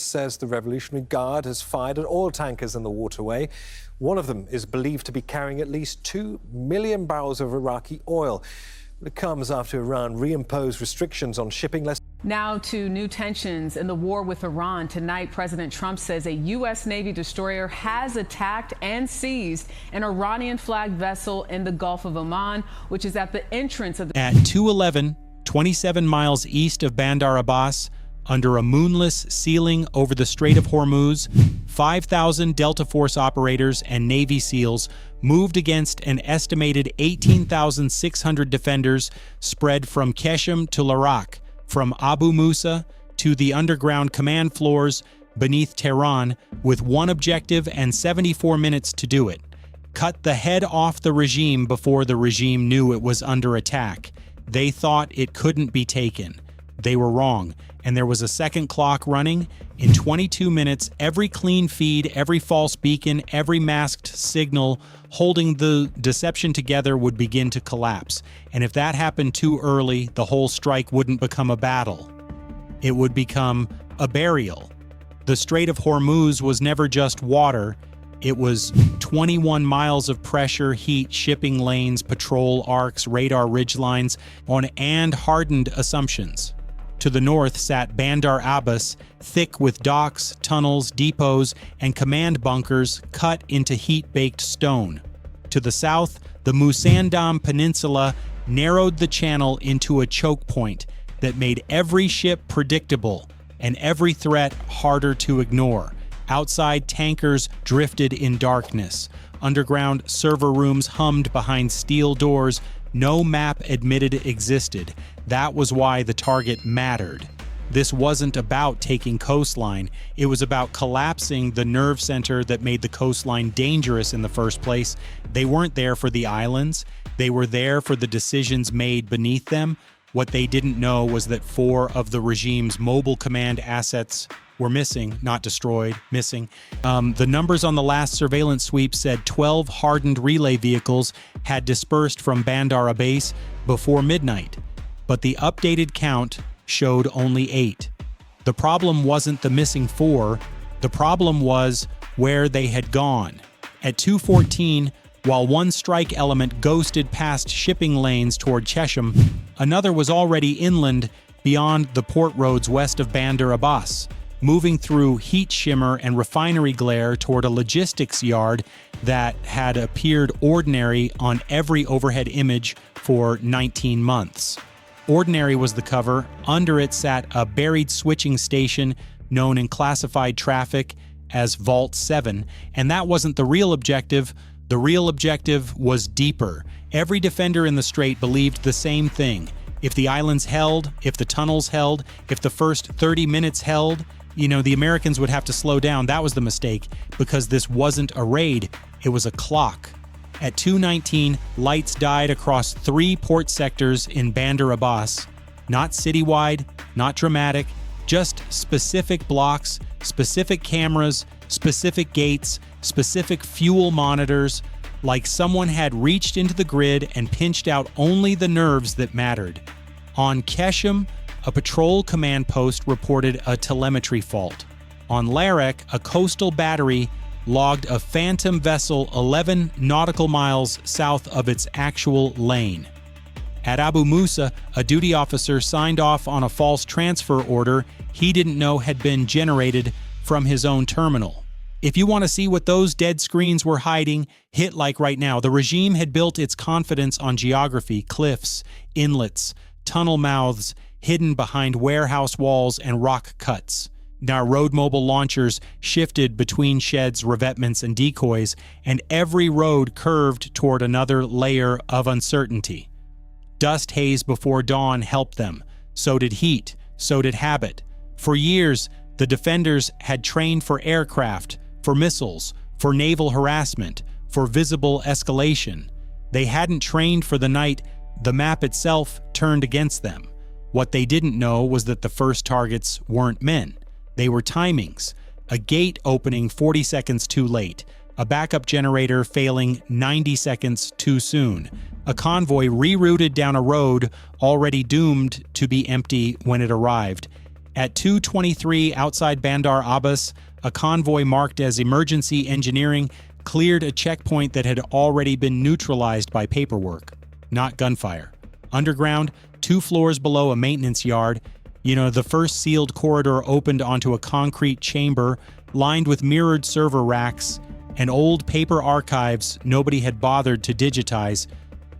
says the Revolutionary Guard has fired at oil tankers in the waterway. One of them is believed to be carrying at least 2 million barrels of Iraqi oil. It comes after Iran reimposed restrictions on shipping less. Now to new tensions in the war with Iran. Tonight, President Trump says a U.S. Navy destroyer has attacked and seized an Iranian-flagged vessel in the Gulf of Oman, which is at the entrance of the... At 2:11, 27 miles east of Bandar Abbas, under a moonless ceiling over the Strait of Hormuz, 5,000 Delta Force operators and Navy SEALs moved against an estimated 18,600 defenders spread from Qeshm to Larak, from Abu Musa to the underground command floors beneath Tehran, with one objective and 74 minutes to do it: cut the head off the regime before the regime knew it was under attack. They thought it couldn't be taken. They were wrong, and there was a second clock running. In 22 minutes, every clean feed, every false beacon, every masked signal holding the deception together would begin to collapse. And if that happened too early, the whole strike wouldn't become a battle. It would become a burial. The Strait of Hormuz was never just water. It was 21 miles of pressure, heat, shipping lanes, patrol arcs, radar ridgelines, and hardened assumptions. To the north sat Bandar Abbas, thick with docks, tunnels, depots, and command bunkers cut into heat-baked stone. To the south, the Musandam Peninsula narrowed the channel into a choke point that made every ship predictable and every threat harder to ignore. Outside, tankers drifted in darkness. Underground server rooms hummed behind steel doors no map admitted existed. That was why the target mattered. This wasn't about taking coastline. It was about collapsing the nerve center that made the coastline dangerous in the first place. They weren't there for the islands. They were there for the decisions made beneath them. What they didn't know was that 4 of the regime's mobile command assets were missing, not destroyed, missing. The numbers on the last surveillance sweep said 12 hardened relay vehicles had dispersed from Bandar Abbas before midnight, but the updated count showed only 8. The problem wasn't the missing 4, the problem was where they had gone. At 2:14, while one strike element ghosted past shipping lanes toward Qeshm, another was already inland beyond the port roads west of Bandar Abbas, moving through heat shimmer and refinery glare toward a logistics yard that had appeared ordinary on every overhead image for 19 months. Ordinary was the cover. Under it sat a buried switching station known in classified traffic as Vault 7, and that wasn't the real objective. The real objective was deeper. Every defender in the strait believed the same thing. If the islands held, if the tunnels held, if the first 30 minutes held, the Americans would have to slow down. That was the mistake, because this wasn't a raid, it was a clock. At 2:19, lights died across 3 port sectors in Bandar Abbas. Not citywide, not dramatic, just specific blocks, specific cameras, specific gates, specific fuel monitors, like someone had reached into the grid and pinched out only the nerves that mattered. On Qeshm, a patrol command post reported a telemetry fault. On Larak, a coastal battery logged a phantom vessel 11 nautical miles south of its actual lane. At Abu Musa, a duty officer signed off on a false transfer order he didn't know had been generated from his own terminal. If you want to see what those dead screens were hiding, hit like right now. The regime had built its confidence on geography, cliffs, inlets, tunnel mouths, hidden behind warehouse walls and rock cuts. Now road mobile launchers shifted between sheds, revetments, and decoys, and every road curved toward another layer of uncertainty. Dust haze before dawn helped them. So did heat. So did habit. For years, the defenders had trained for aircraft, for missiles, for naval harassment, for visible escalation. They hadn't trained for the night the map itself turned against them. What they didn't know was that the first targets weren't men. They were timings. A gate opening 40 seconds too late. A backup generator failing 90 seconds too soon. A convoy rerouted down a road already doomed to be empty when it arrived. At 2:23 outside Bandar Abbas, a convoy marked as emergency engineering cleared a checkpoint that had already been neutralized by paperwork, not gunfire. Underground, 2 floors below a maintenance yard, the first sealed corridor opened onto a concrete chamber lined with mirrored server racks and old paper archives nobody had bothered to digitize.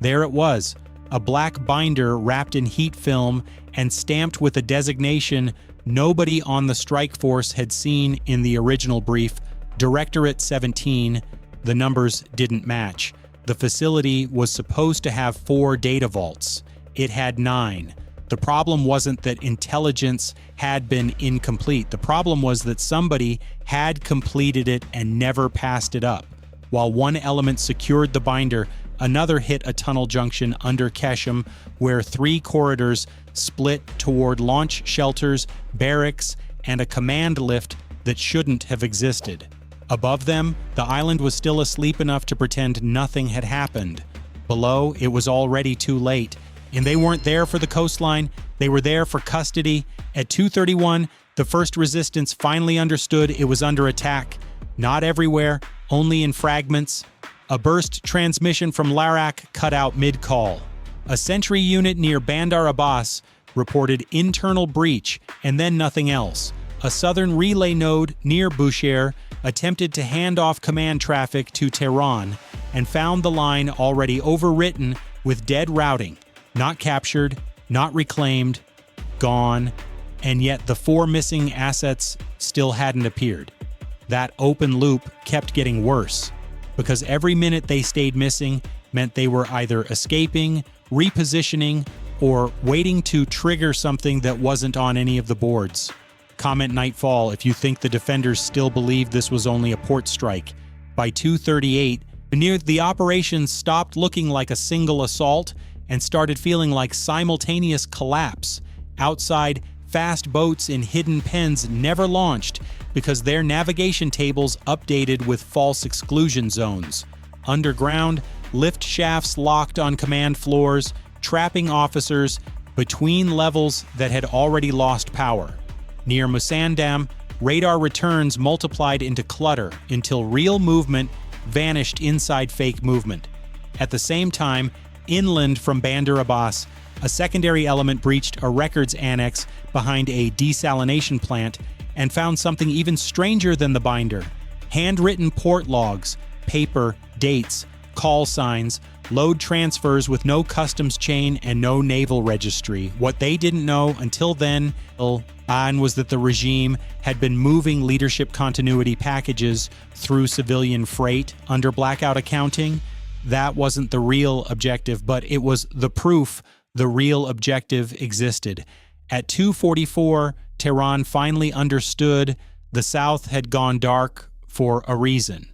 There it was, a black binder wrapped in heat film and stamped with a designation nobody on the strike force had seen in the original brief, Directorate 17. The numbers didn't match. The facility was supposed to have 4 data vaults. It had 9. The problem wasn't that intelligence had been incomplete. The problem was that somebody had completed it and never passed it up. While one element secured the binder, another hit a tunnel junction under Keshem where 3 corridors split toward launch shelters, barracks, and a command lift that shouldn't have existed. Above them, the island was still asleep enough to pretend nothing had happened. Below, it was already too late. And they weren't there for the coastline, they were there for custody. At 2:31, the first resistance finally understood it was under attack. Not everywhere, only in fragments. A burst transmission from Larak cut out mid-call. A sentry unit near Bandar Abbas reported internal breach and then nothing else. A southern relay node near Bushehr attempted to hand off command traffic to Tehran and found the line already overwritten with dead routing. Not captured, not reclaimed, gone, and yet the 4 missing assets still hadn't appeared. That open loop kept getting worse, because every minute they stayed missing meant they were either escaping, repositioning, or waiting to trigger something that wasn't on any of the boards. Comment Nightfall if you think the defenders still believe this was only a port strike. By 2:38, the operation stopped looking like a single assault and started feeling like simultaneous collapse. Outside, fast boats in hidden pens never launched because their navigation tables updated with false exclusion zones. Underground, lift shafts locked on command floors, trapping officers between levels that had already lost power. Near Musandam, radar returns multiplied into clutter until real movement vanished inside fake movement. At the same time, inland from Bandar Abbas, a secondary element breached a records annex behind a desalination plant and found something even stranger than the binder. Handwritten port logs, paper, dates, call signs, load transfers with no customs chain and no naval registry. What they didn't know until then was that the regime had been moving leadership continuity packages through civilian freight under blackout accounting. That wasn't the real objective, but it was the proof the real objective existed. At 2:44, Tehran finally understood the South had gone dark for a reason.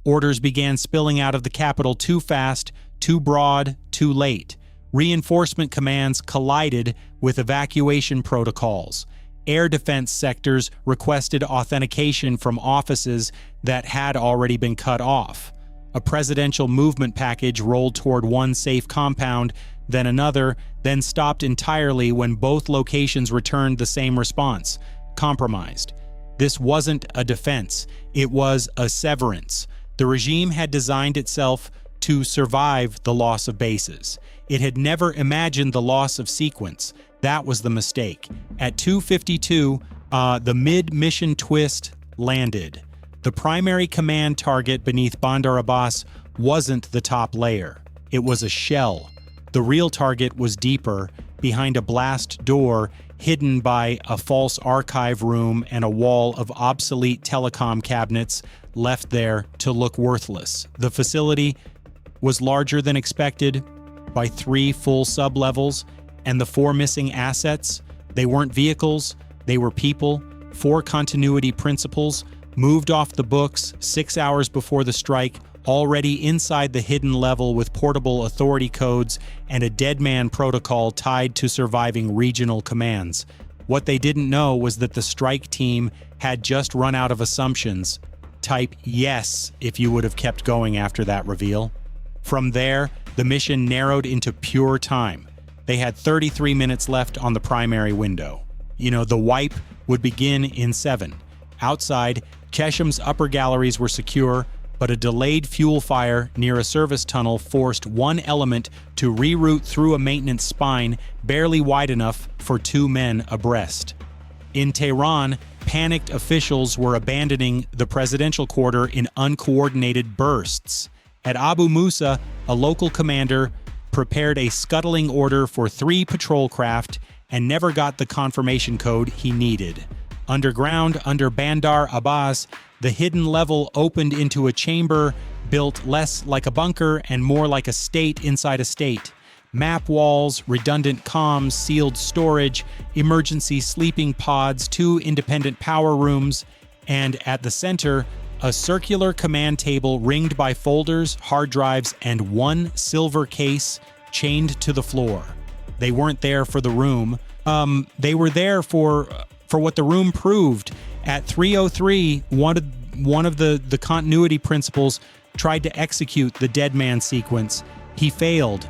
Orders began spilling out of the capital too fast, too broad, too late. Reinforcement commands collided with evacuation protocols. Air defense sectors requested authentication from offices that had already been cut off. A presidential movement package rolled toward one safe compound, then another, then stopped entirely when both locations returned the same response: compromised. This wasn't a defense, it was a severance. The regime had designed itself to survive the loss of bases. It had never imagined the loss of sequence. That was the mistake. At 2:52, the mid-mission twist landed. The primary command target beneath Bandar Abbas wasn't the top layer. It was a shell. The real target was deeper, behind a blast door hidden by a false archive room and a wall of obsolete telecom cabinets left there to look worthless. The facility was larger than expected by 3 full sublevels, and the 4 missing assets, they weren't vehicles, they were people. 4 continuity principles moved off the books 6 hours before the strike, already inside the hidden level with portable authority codes and a dead man protocol tied to surviving regional commands. What they didn't know was that the strike team had just run out of assumptions. Type yes if you would have kept going after that reveal. From there, the mission narrowed into pure time. They had 33 minutes left on the primary window. The wipe would begin in 7. Outside, Chesham's upper galleries were secure, but a delayed fuel fire near a service tunnel forced one element to reroute through a maintenance spine barely wide enough for 2 men abreast. In Tehran, panicked officials were abandoning the presidential quarter in uncoordinated bursts. At Abu Musa, a local commander prepared a scuttling order for 3 patrol craft and never got the confirmation code he needed. Underground, under Bandar Abbas, the hidden level opened into a chamber built less like a bunker and more like a state inside a state. Map walls, redundant comms, sealed storage, emergency sleeping pods, 2 independent power rooms, and at the center, a circular command table ringed by folders, hard drives, and 1 silver case chained to the floor. They weren't there for the room. They were there for what the room proved. At 3:03, one of the continuity principals tried to execute the dead man sequence. He failed.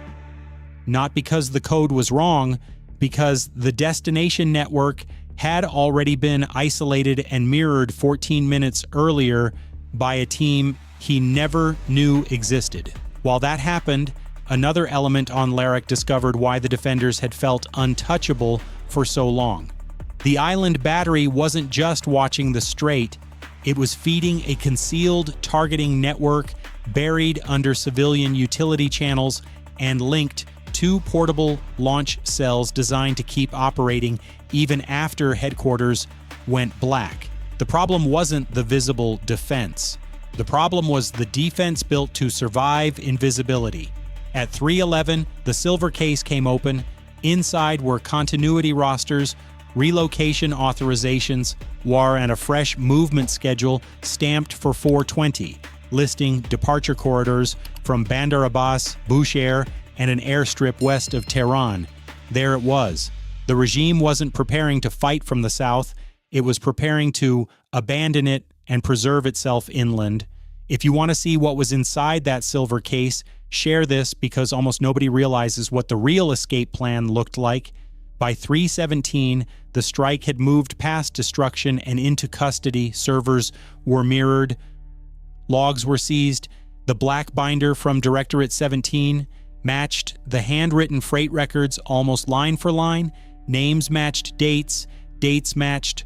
Not because the code was wrong, because the destination network had already been isolated and mirrored 14 minutes earlier by a team he never knew existed. While that happened, another element on Larak discovered why the defenders had felt untouchable for so long. The island battery wasn't just watching the strait, it was feeding a concealed targeting network buried under civilian utility channels and linked 2 portable launch cells designed to keep operating even after headquarters went black. The problem wasn't the visible defense. The problem was the defense built to survive invisibility. At 3:11, the silver case came open. Inside were continuity rosters, relocation authorizations, and a fresh movement schedule stamped for 4:20, listing departure corridors from Bandar Abbas, Bushehr, and an airstrip west of Tehran. There it was. The regime wasn't preparing to fight from the south. It was preparing to abandon it and preserve itself inland. If you want to see what was inside that silver case, share this because almost nobody realizes what the real escape plan looked like. By 3:17, the strike had moved past destruction and into custody. Servers were mirrored. Logs were seized. The black binder from Directorate 17 matched the handwritten freight records almost line for line. Names matched dates. Dates matched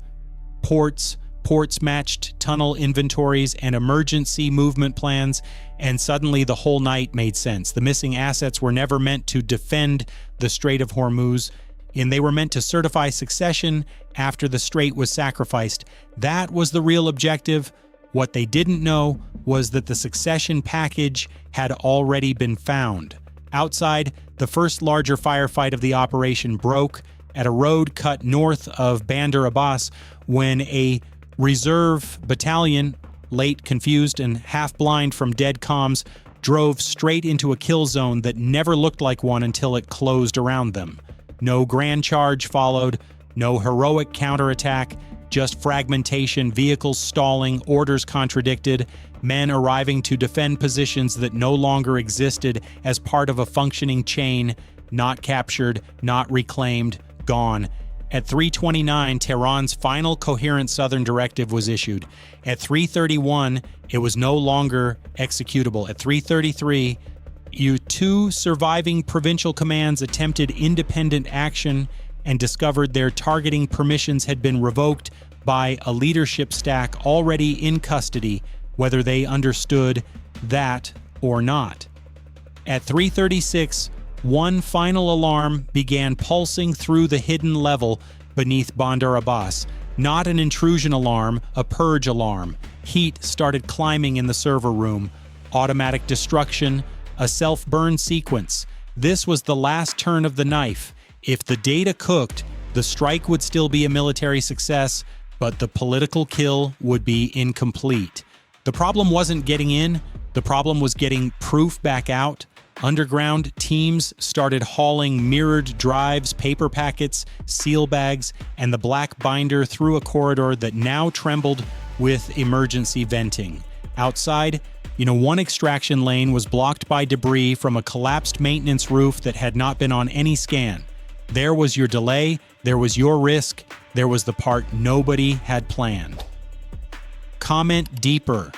ports. Ports matched tunnel inventories and emergency movement plans, and suddenly the whole night made sense. The missing assets were never meant to defend the Strait of Hormuz, and they were meant to certify succession after the strait was sacrificed. That was the real objective. What they didn't know was that the succession package had already been found. Outside, the first larger firefight of the operation broke at a road cut north of Bandar Abbas when a reserve battalion, late, confused, and half-blind from dead comms, drove straight into a kill zone that never looked like one until it closed around them. No grand charge followed, no heroic counterattack, just fragmentation, vehicles stalling, orders contradicted, men arriving to defend positions that no longer existed as part of a functioning chain, not captured, not reclaimed, gone. At 3:29, Tehran's final coherent southern directive was issued. At 3:31, it was no longer executable. At 3:33, two surviving provincial commands attempted independent action and discovered their targeting permissions had been revoked by a leadership stack already in custody, whether they understood that or not. At 3:36, one final alarm began pulsing through the hidden level beneath Bandar Abbas. Not an intrusion alarm, a purge alarm. Heat started climbing in the server room. Automatic destruction, a self-burn sequence. This was the last turn of the knife. If the data cooked, the strike would still be a military success, but the political kill would be incomplete. The problem wasn't getting in, the problem was getting proof back out. Underground teams started hauling mirrored drives, paper packets, seal bags, and the black binder through a corridor that now trembled with emergency venting. Outside, one extraction lane was blocked by debris from a collapsed maintenance roof that had not been on any scan. There was your delay, there was your risk, There was the part nobody had planned. Comment deeper.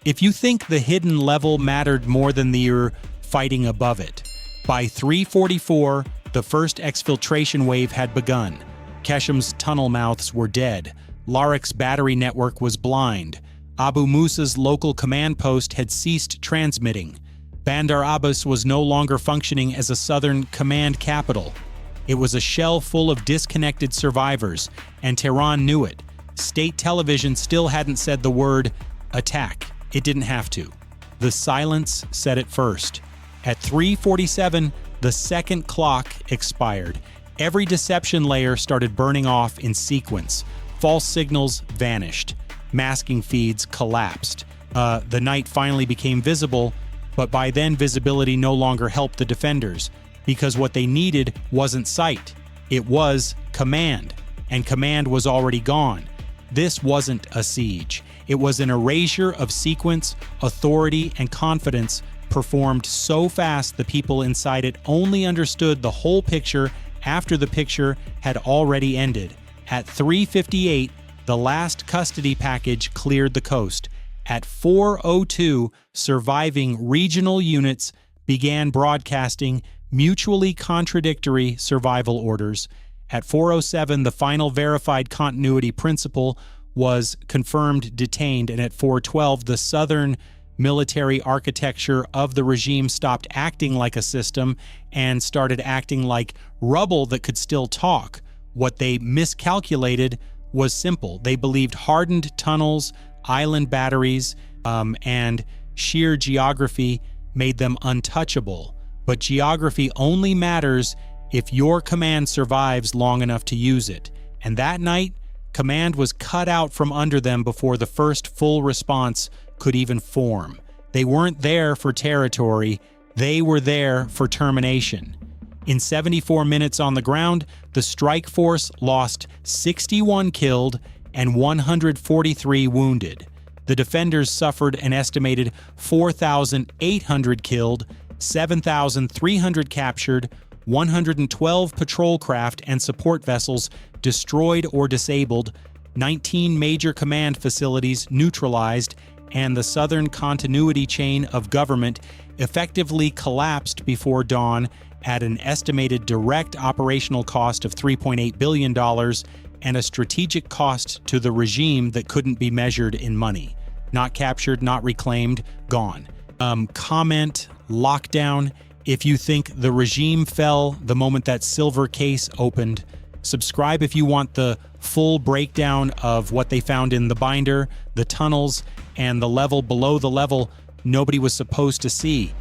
If you think the hidden level mattered more than the fighting above it. By 3:44, the first exfiltration wave had begun. Kesham's tunnel mouths were dead. Larik's battery network was blind. Abu Musa's local command post had ceased transmitting. Bandar Abbas was no longer functioning as a southern command capital. It was a shell full of disconnected survivors, and Tehran knew it. State television still hadn't said the word attack. It didn't have to. The silence said it first. At 3:47, the second clock expired. Every deception layer started burning off in sequence. False signals vanished. Masking feeds collapsed. The night finally became visible, but by then visibility no longer helped the defenders, because what they needed wasn't sight. It was command, and command was already gone. This wasn't a siege. It was an erasure of sequence, authority, and confidence performed so fast the people inside it only understood the whole picture after the picture had already ended. At 3:58, the last custody package cleared the coast. At 4:02, surviving regional units began broadcasting mutually contradictory survival orders. At 4:07, the final verified continuity principle was confirmed detained, and at 4:12, the southern military architecture of the regime stopped acting like a system and started acting like rubble that could still talk. What they miscalculated was simple. They believed hardened tunnels, island batteries, and sheer geography made them untouchable. But geography only matters if your command survives long enough to use it. And that night, command was cut out from under them before the first full response could even form. They weren't there for territory, they were there for termination. In 74 minutes on the ground, the strike force lost 61 killed and 143 wounded. The defenders suffered an estimated 4,800 killed, 7,300 captured, 112 patrol craft and support vessels destroyed or disabled, 19 major command facilities neutralized, and the southern continuity chain of government effectively collapsed before dawn at an estimated direct operational cost of $3.8 billion and a strategic cost to the regime that couldn't be measured in money. Not captured, not reclaimed, gone. Comment, lockdown. If you think the regime fell the moment that silver case opened, subscribe if you want the full breakdown of what they found in the binder, the tunnels, and the level below the level nobody was supposed to see.